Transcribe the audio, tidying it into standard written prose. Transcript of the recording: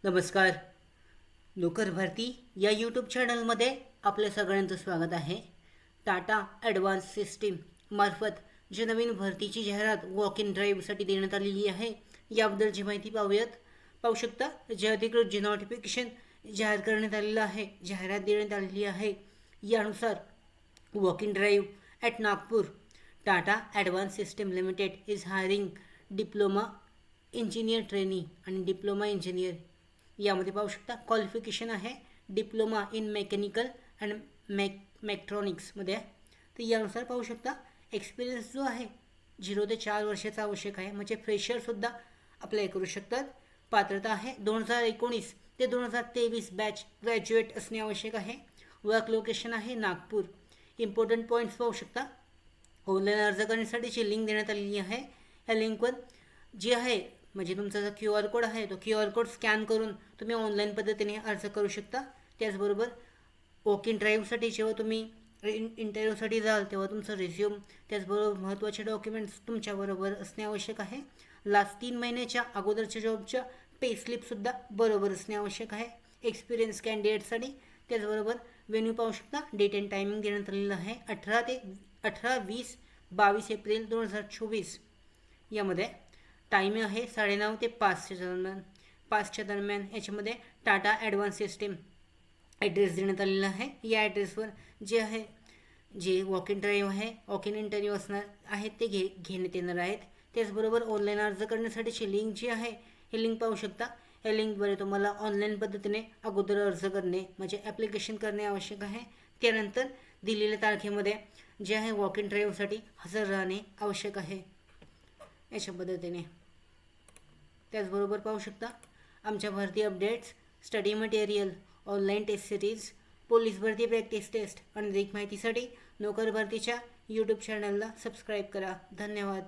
नमस्कार. नोकर भरती या यूट्यूब चॅनलमध्ये आपल्या सगळ्यांचं स्वागत आहे. टाटा ॲडव्हान्स सिस्टीम मार्फत जी नवीन भरतीची जाहिरात वॉक इन ड्राईव्हसाठी देण्यात आलेली आहे याबद्दलची माहिती पाहूयात. पाहू शकता जे अधिकृत जे नोटिफिकेशन जाहीर करण्यात आलेलं आहे, जाहिरात देण्यात आलेली आहे, यानुसार walk in drive at Nagpur Tata advance system limited is hiring diploma engineer trainee आणि डिप्लोमा इंजिनियर. यामध्ये पाहू शकता क्वालिफिकेशन आहे डिप्लोमा इन मेकॅनिकल अँड मेक्ट्रॉनिक्समध्ये आहे. तर यानुसार पाहू शकता एक्सपिरियन्स जो आहे 0 ते 4 वर्षाचा आवश्यक आहे, म्हणजे फ्रेशरसुद्धा अप्लाय करू शकतात. पात्रता आहे 2019 ते 2023 बॅच ग्रॅज्युएट असणे आवश्यक आहे. वर्क लोकेशन आहे नागपूर. इम्पॉर्टंट पॉईंट्स पाहू शकता. ऑनलाईन अर्ज करण्यासाठीची लिंक देण्यात आलेली आहे. या लिंकवर जी आहे म्हणजे तुमचा जो QR कोड आहे तो QR कोड स्कॅन करून तुम्ही ऑनलाईन पद्धतीने अर्ज करू शकता. त्याचबरोबर वॉक इन ड्राईव्हसाठी जेव्हा तुम्ही इंटरव्ह्यूसाठी जाल तेव्हा तुमचं रिझ्यूम त्याचबरोबर महत्त्वाचे डॉक्युमेंट्स तुमच्याबरोबर असणे आवश्यक आहे. लास्ट 3 महिन्याच्या अगोदरच्या जॉबच्या पे स्लिपसुद्धा बरोबर असणे आवश्यक आहे एक्सपिरियन्स कॅन्डिडेटसाठी. त्याचबरोबर व्हेन्यू पाहू शकता. डेट अँड टायमिंग देण्यात आलेलं आहे 18-20-22 एप्रिल 2024. यामध्ये टायमिंग आहे 9:30 ते 5च्या दरम्यान. याच्यामध्ये टाटा ॲडव्हान्स सिस्टीम ॲड्रेस देण्यात आलेला आहे. या ॲड्रेसवर जे आहे जे वॉक इन ड्राईव्ह आहे, वॉक इन इंटरव्ह्यू असणार आहेत ते घेण्यात येणार आहेत. त्याचबरोबर ऑनलाईन अर्ज करण्यासाठीची लिंक जी आहे ही लिंक पाहू शकता. या लिंकद्वारे तुम्हाला ऑनलाईन पद्धतीने अगोदर अर्ज करणे म्हणजे ॲप्लिकेशन करणे आवश्यक आहे. त्यानंतर दिलेल्या तारखेमध्ये जे आहे वॉक इन ड्राईव्हसाठी हजर राहणे आवश्यक आहे अशा पद्धतीने. त्याचबरोबर पाहू शकता आमच्या भरती updates, study material, online test series, police भरती प्रॅक्टिस टेस्ट आणि अधिक माहितीसाठी नोकर भरतीच्या यूट्यूब चॅनलला सबस्क्राईब करा. धन्यवाद.